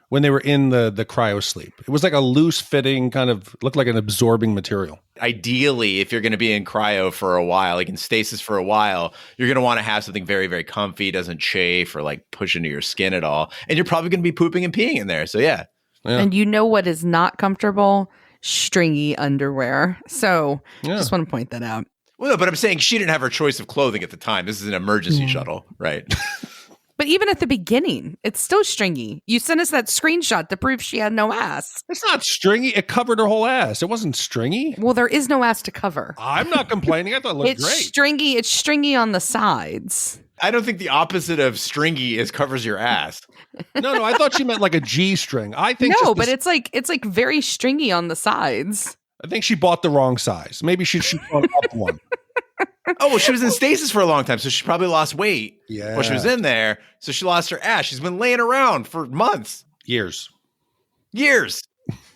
when they were in the cryo-sleep? It was like a loose fitting kind of, looked like an absorbing material. Ideally, if you're going to be in cryo for a while, like in stasis for a while, you're going to want to have something very, very comfy, doesn't chafe or like push into your skin at all. And you're probably going to be pooping and peeing in there. So yeah. And you know what is not comfortable? Stringy underwear. So just want to point that out. Well, no, but I'm saying she didn't have her choice of clothing at the time. This is an emergency shuttle, right? But even at the beginning, it's still stringy. You sent us that screenshot to prove she had no ass. It's not stringy. It covered her whole ass. It wasn't stringy. Well, there is no ass to cover. I'm not complaining. I thought it looked great. Stringy. It's stringy on the sides. I don't think the opposite of stringy is covers your ass. No, I thought she meant like a G string. I think but it's like very stringy on the sides. I think she bought the wrong size. Maybe she should have up one. Oh, well, she was in stasis for a long time, so she probably lost weight while she was in there. So she lost her ass. She's been laying around for months. Years.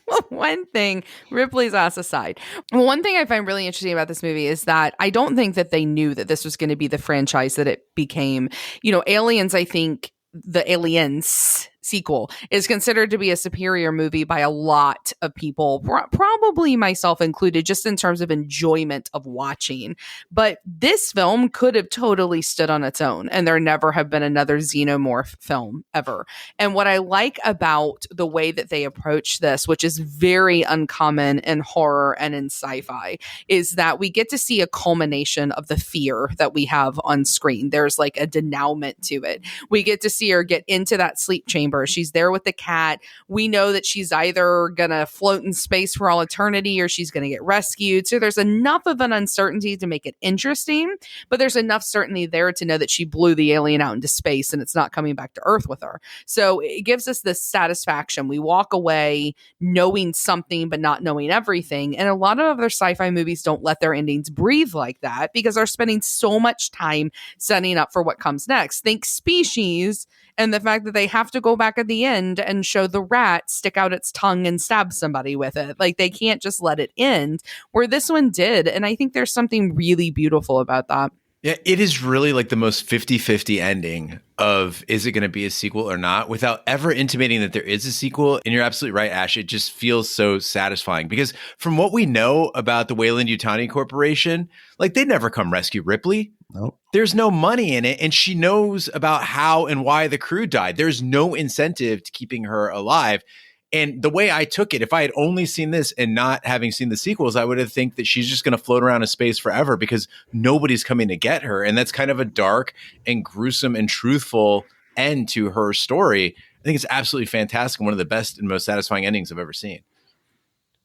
Well, one thing, Ripley's ass aside, one thing I find really interesting about this movie is that I don't think that they knew that this was going to be the franchise that it became. You know, Aliens, I think the Aliens sequel is considered to be a superior movie by a lot of people, probably myself included, just in terms of enjoyment of watching. But this film could have totally stood on its own, and there never have been another xenomorph film ever. And what I like about the way that they approach this, which is very uncommon in horror and in sci-fi, is that we get to see a culmination of the fear that we have on screen. There's like a denouement to it. We get to see her get into that sleep chamber. She's there with the cat. We know that she's either going to float in space for all eternity or she's going to get rescued. So there's enough of an uncertainty to make it interesting, but there's enough certainty there to know that she blew the alien out into space and it's not coming back to Earth with her. So it gives us this satisfaction. We walk away knowing something, but not knowing everything. And a lot of other sci-fi movies don't let their endings breathe like that because they're spending so much time setting up for what comes next. Think Species and the fact that they have to go back at the end and show the rat stick out its tongue and stab somebody with it. Like, they can't just let it end, where this one did. And I think there's something really beautiful about that. Yeah, it is really like the most 50-50 ending of is it going to be a sequel or not without ever intimating that there is a sequel. And you're absolutely right, Ash. It just feels so satisfying because from what we know about the Weyland-Yutani Corporation, like, they never come rescue Ripley. Nope. There's no money in it. And she knows about how and why the crew died. There's no incentive to keeping her alive. And the way I took it, if I had only seen this and not having seen the sequels, I would have think that she's just going to float around in space forever because nobody's coming to get her. And that's kind of a dark and gruesome and truthful end to her story. I think it's absolutely fantastic and one of the best and most satisfying endings I've ever seen.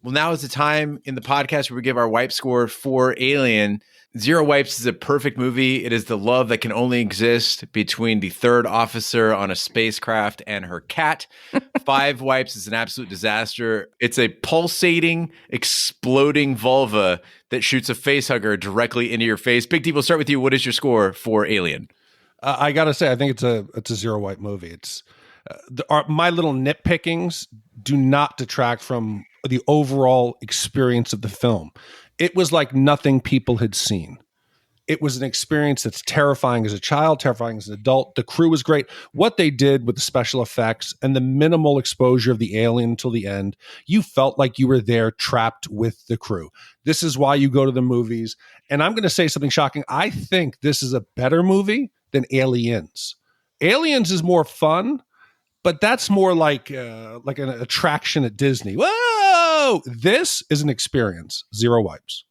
Well, now is the time in the podcast where we give our wipe score for Alien. 0 wipes is a perfect movie. It is the love that can only exist between the third officer on a spacecraft and her cat. 5 wipes is an absolute disaster. It's a pulsating, exploding vulva that shoots a facehugger directly into your face. Big D, we'll start with you. What is your score for Alien? I got to say, I think it's a 0 wipe movie. It's my little nitpickings do not detract from the overall experience of the film. It was like nothing people had seen. It was an experience that's terrifying as a child, terrifying as an adult. The crew was great. What they did with the special effects and the minimal exposure of the alien until the end, you felt like you were there trapped with the crew. This is why you go to the movies. And I'm going to say something shocking. I think this is a better movie than Aliens. Aliens is more fun, but that's more like an attraction at Disney. Whoa! This is an experience. 0 wipes.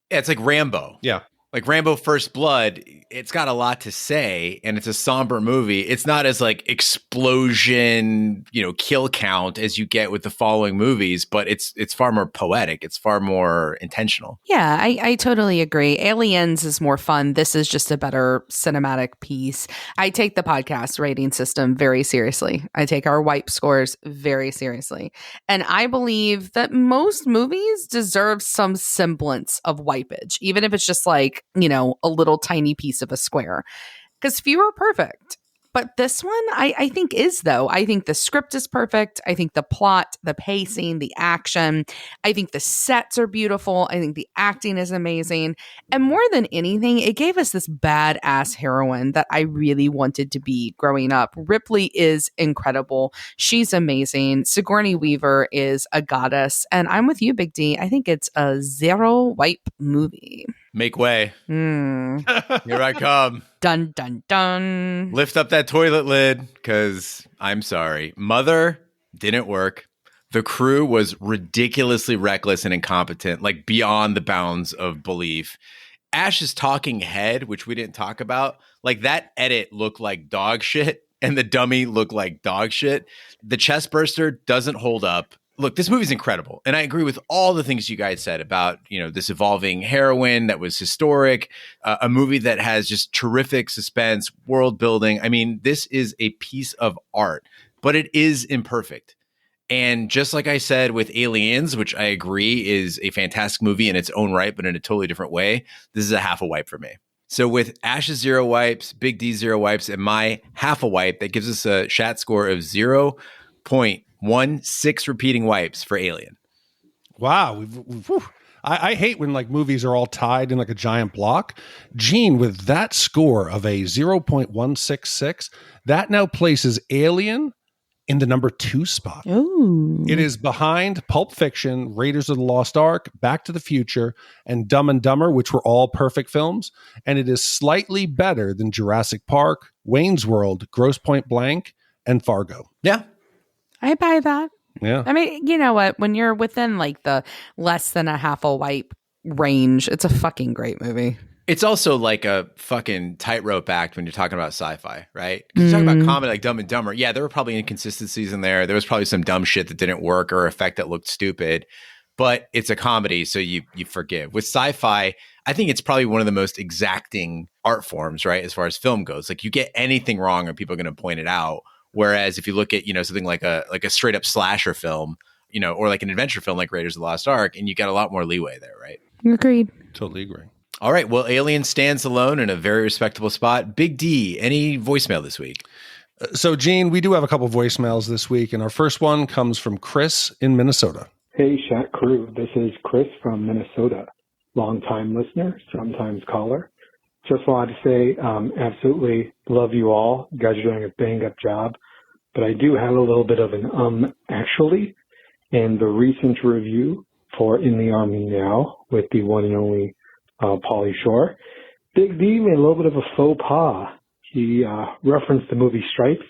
Yeah, it's like Rambo. Yeah. Like Rambo First Blood, it's got a lot to say, and it's a somber movie. It's not as like explosion, kill count as you get with the following movies, but it's far more poetic. It's far more intentional. Yeah, I totally agree. Aliens is more fun. This is just a better cinematic piece. I take the podcast rating system very seriously. I take our wipe scores very seriously. And I believe that most movies deserve some semblance of wipeage, even if it's just like, a little tiny piece of a square, because few are perfect. But this one, I think is, though. I think the script is perfect. I think the plot, the pacing, the action. I think the sets are beautiful. I think the acting is amazing. And more than anything, it gave us this badass heroine that I really wanted to be growing up. Ripley is incredible. She's amazing. Sigourney Weaver is a goddess. And I'm with you, Big D. I think it's a 0 wipe movie. Make way. Here I come. Dun, dun, dun. Lift up that toilet lid, because I'm sorry. Mother didn't work. The crew was ridiculously reckless and incompetent, like beyond the bounds of belief. Ash's talking head, which we didn't talk about, like that edit looked like dog shit, and the dummy looked like dog shit. The chest burster doesn't hold up. Look, this movie's incredible. And I agree with all the things you guys said about, this evolving heroine that was historic, a movie that has just terrific suspense, world building. I mean, this is a piece of art, but it is imperfect. And just like I said with Aliens, which I agree is a fantastic movie in its own right, but in a totally different way, this is a half a wipe for me. So with Ash's 0 wipes, Big D's 0 wipes, and my half a wipe, that gives us a Shat score of 0.16 repeating wipes for Alien. Wow. I hate when like movies are all tied in like a giant block. Gene, with that score of a 0.166, that now places Alien in the number 2 spot. Ooh. It is behind Pulp Fiction, Raiders of the Lost Ark, Back to the Future, and Dumb and Dumber, which were all perfect films. And it is slightly better than Jurassic Park, Wayne's World, Grosse Pointe Blank, and Fargo. Yeah. I buy that. Yeah. I mean, you know what? When you're within like the less than a half a wipe range, it's a fucking great movie. It's also like a fucking tightrope act when you're talking about sci-fi, right? Because you're talking about comedy like Dumb and Dumber. Yeah, there were probably inconsistencies in there. There was probably some dumb shit that didn't work or effect that looked stupid. But it's a comedy, so you forgive. With sci-fi, I think it's probably one of the most exacting art forms, right? As far as film goes. Like you get anything wrong and people are going to point it out. Whereas if you look at, something like a straight up slasher film, or like an adventure film like Raiders of the Lost Ark, and you got a lot more leeway there, right? Agreed. Totally agree. All right. Well, Alien stands alone in a very respectable spot. Big D, any voicemail this week? So, Gene, we do have a couple voicemails this week, and our first one comes from Chris in Minnesota. Hey, Shat crew. This is Chris from Minnesota. Longtime listener, sometimes caller. Just wanted to say, absolutely love you all. You guys are doing a bang-up job. But I do have a little bit of an actually, in the recent review for In the Army Now with the one and only Pauly Shore. Big D made a little bit of a faux pas. He referenced the movie Stripes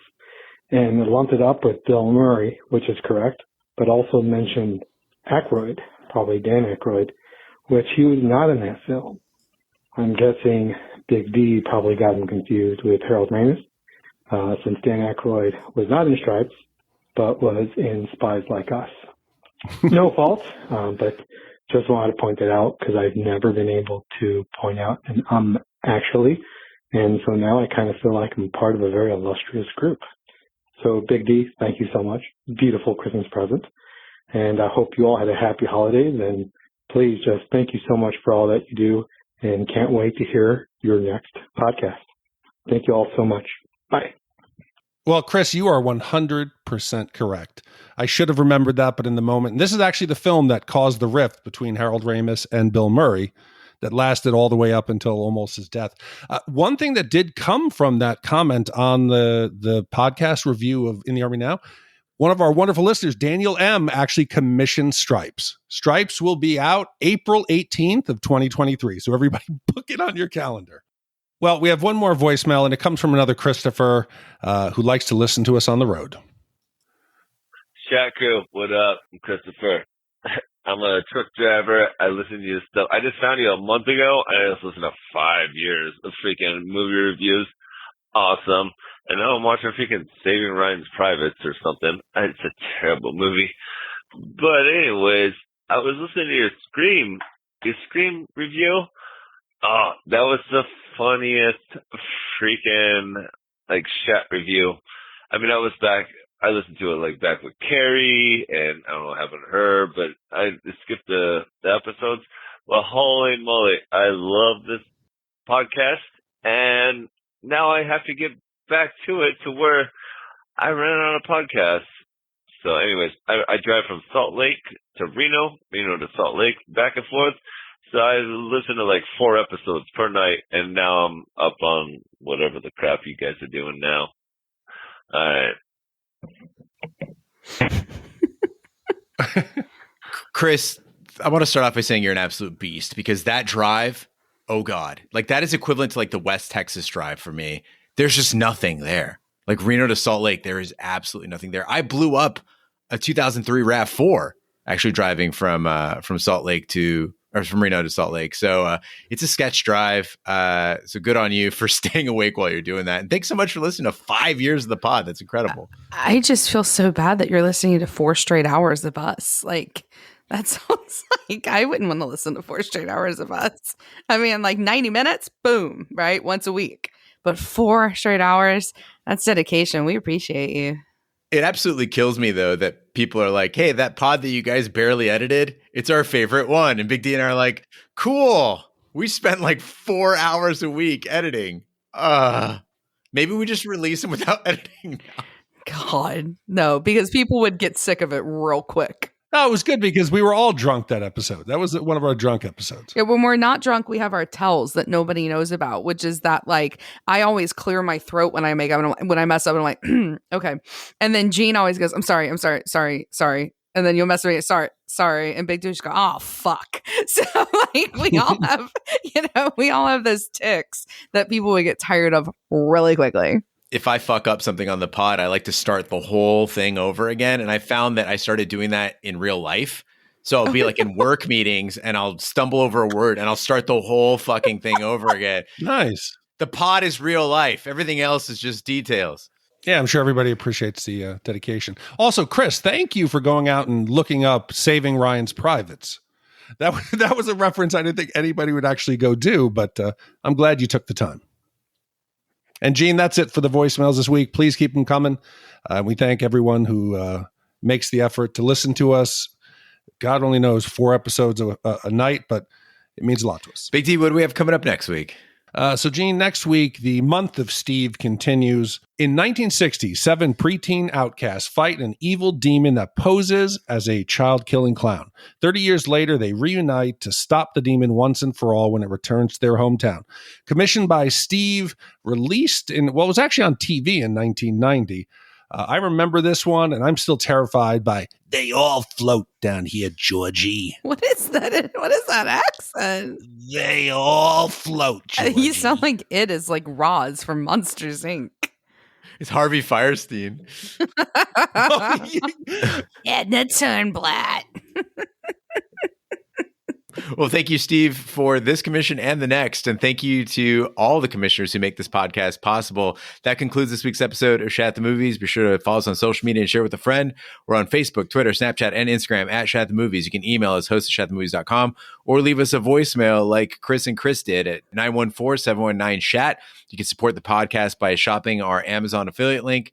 and lumped it up with Bill Murray, which is correct, but also mentioned Aykroyd, probably Dan Aykroyd, which he was not in that film. I'm guessing Big D probably got him confused with Harold Ramis. since Dan Aykroyd was not in Stripes, but was in Spies Like Us. No fault, but just wanted to point that out because I've never been able to point out an actually. And so now I kind of feel like I'm part of a very illustrious group. So Big D, thank you so much. Beautiful Christmas present. And I hope you all had a happy holidays. And please just thank you so much for all that you do. And can't wait to hear your next podcast. Thank you all so much. Bye. Well, Chris, you are 100% correct. I should have remembered that, but in the moment, and this is actually the film that caused the rift between Harold Ramis and Bill Murray that lasted all the way up until almost his death. One thing that did come from that comment on the podcast review of In the Army Now, one of our wonderful listeners, Daniel M., actually commissioned Stripes. Stripes will be out April 18th of 2023. So everybody book it on your calendar. Well, we have one more voicemail, and it comes from another Christopher who likes to listen to us on the road. Shat crew, what up? I'm Christopher. I'm a truck driver. I listen to your stuff. I just found you a month ago, and I just listened to 5 years of freaking movie reviews. Awesome. And now I'm watching freaking Saving Ryan's Privates or something. It's a terrible movie. But anyways, I was listening to your Scream review. Oh, that was the funniest freaking, Shat review. I mean, I listened to it, back with Carrie, and I don't know what happened to her, but I skipped the episodes. Well, holy moly, I love this podcast, and now I have to get back to it to where I ran out of podcasts. So anyways, I drive from Salt Lake to Reno to Salt Lake, back and forth. So I listen to 4 episodes per night, and now I'm up on whatever the crap you guys are doing now. All right. Chris, I want to start off by saying you're an absolute beast because that drive, oh God, that is equivalent to the West Texas drive for me. There's just nothing there. Reno to Salt Lake, there is absolutely nothing there. I blew up a 2003 RAV4 actually driving from Salt Lake from Reno to Salt Lake. So it's a sketch drive. So good on you for staying awake while you're doing that. And thanks so much for listening to 5 years of the pod. That's incredible. I just feel so bad that you're listening to 4 straight hours of us. That sounds like I wouldn't want to listen to 4 straight hours of us. I mean, 90 minutes, boom, right? Once a week. But 4 straight hours, that's dedication. We appreciate you. It absolutely kills me, though, that people are like, hey, that pod that you guys barely edited, it's our favorite one. And Big D and I are like, cool. We spent 4 hours a week editing. Maybe we just release them without editing now. God, no, because people would get sick of it real quick. No, it was good because we were all drunk that episode. That was one of our drunk episodes. Yeah, when we're not drunk, we have our tells that nobody knows about, which is that I always clear my throat when I make up, and when I mess up, and I'm like, okay. And then Gene always goes, I'm sorry. And then you'll mess with me, sorry. And Big Douche go, oh, fuck. So we all have, we all have those tics that people would get tired of really quickly. If I fuck up something on the pod, I like to start the whole thing over again. And I found that I started doing that in real life. So I'll be in work meetings and I'll stumble over a word and I'll start the whole fucking thing over again. Nice. The pod is real life. Everything else is just details. Yeah, I'm sure everybody appreciates the dedication. Also, Chris, thank you for going out and looking up Saving Ryan's Privates. That was a reference I didn't think anybody would actually go do, but I'm glad you took the time. And Gene, that's it for the voicemails this week. Please keep them coming. We thank everyone who makes the effort to listen to us. God only knows 4 episodes a night, but it means a lot to us. Big D, what do we have coming up next week? So Gene, next week, the month of Steve continues. In 1960, 7 preteen outcasts fight an evil demon that poses as a child-killing clown. 30 years later, they reunite to stop the demon once and for all when it returns to their hometown. Commissioned by Steve, released in what was actually on TV in 1990. I remember this one, and I'm still terrified by "They all float down here, Georgie." What is that? What is that accent? They all float, Georgie. You sound like it is like Roz from Monsters, Inc. It's Harvey Firestein. Edna Turnblatt. Well, thank you, Steve, for this commission and the next. And thank you to all the commissioners who make this podcast possible. That concludes this week's episode of Shat the Movies. Be sure to follow us on social media and share with a friend. We're on Facebook, Twitter, Snapchat, and Instagram at Shat the Movies. You can email us, host@shatthemovies.com, or leave us a voicemail like Chris and Chris did at 914-719-SHAT. You can support the podcast by shopping our Amazon affiliate link,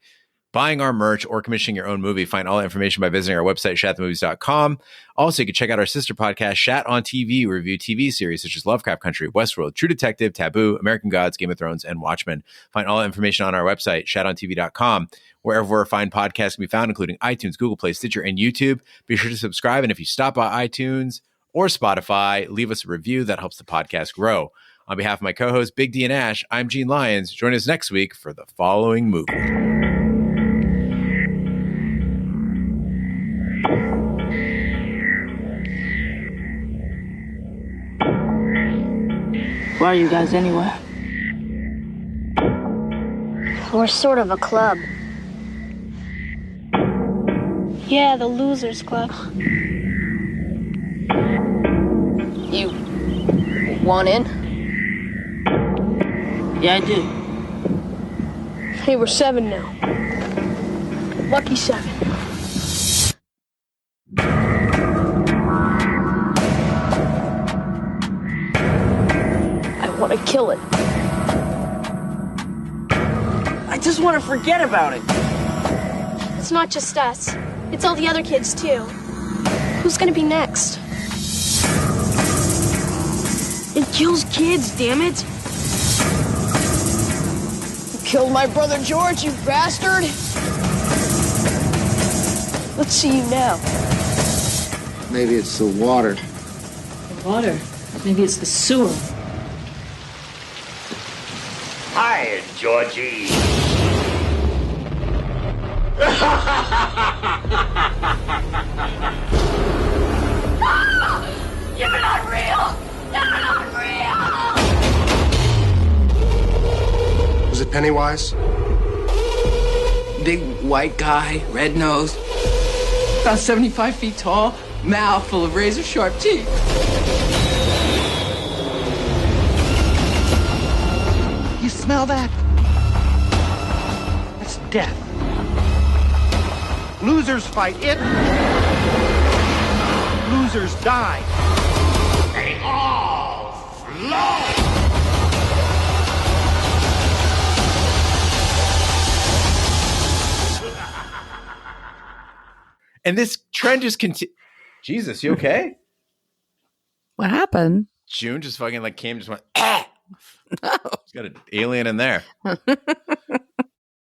buying our merch, or commissioning your own movie. Find all that information by visiting our website, shatthemovies.com. Also, you can check out our sister podcast, Shat on TV. We review TV series such as Lovecraft Country, Westworld, True Detective, Taboo, American Gods, Game of Thrones, and Watchmen. Find all that information on our website, shatontv.com. Wherever fine podcasts can be found, including iTunes, Google Play, Stitcher, and YouTube. Be sure to subscribe. And if you stop by iTunes or Spotify, leave us a review. That helps the podcast grow. On behalf of my co-hosts, Big D and Ash, I'm Gene Lyons. Join us next week for the following movie. Why are you guys anywhere? We're sort of a club. Yeah, the Losers Club. You want in? Yeah, I do. Hey, we're 7 now. Lucky 7. I want to kill it. I just want to forget about it. It's not just us. It's all the other kids, too. Who's gonna be next? It kills kids, damn it. You killed my brother George, you bastard! Let's see you now. Maybe it's the water. The water? Maybe it's the sewer. Hi, Georgie. You're not real! You're not real! Was it Pennywise? Big white guy, red nose. About 75 feet tall, mouth full of razor sharp teeth. You smell that? That's death. Losers fight it. Losers die. They all flow. And this trend just continues. Jesus, you okay? What happened? June just fucking like came, just went, ah! She's got an alien in there.